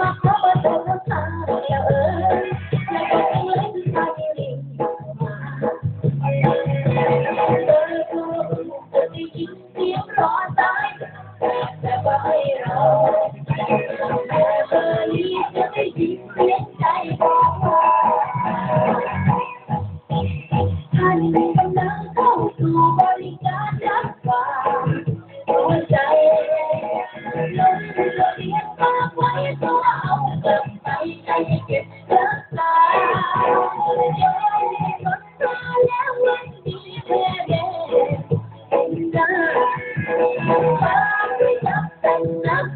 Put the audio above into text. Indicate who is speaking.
Speaker 1: มาขอเบอร์โทรศัพท์แล้วแล้วก็ทิ้งเลยที่ชายลิงมาเบอร์โทรจะได้ยินเสียงรอสายแต่ว่าให้เราแต่เบอร์นี้จะได้ยินเสียงใจบอกว่าท่านกำลังเข้าสู่บริการรับฝากหัวใจลงทะเบียนฝากไว้ตัวเอากลับไปใจเก็บรักษาลดมาแล้ววันนี้แม่เป็นหน้าฝากไว้กับเป็นนัก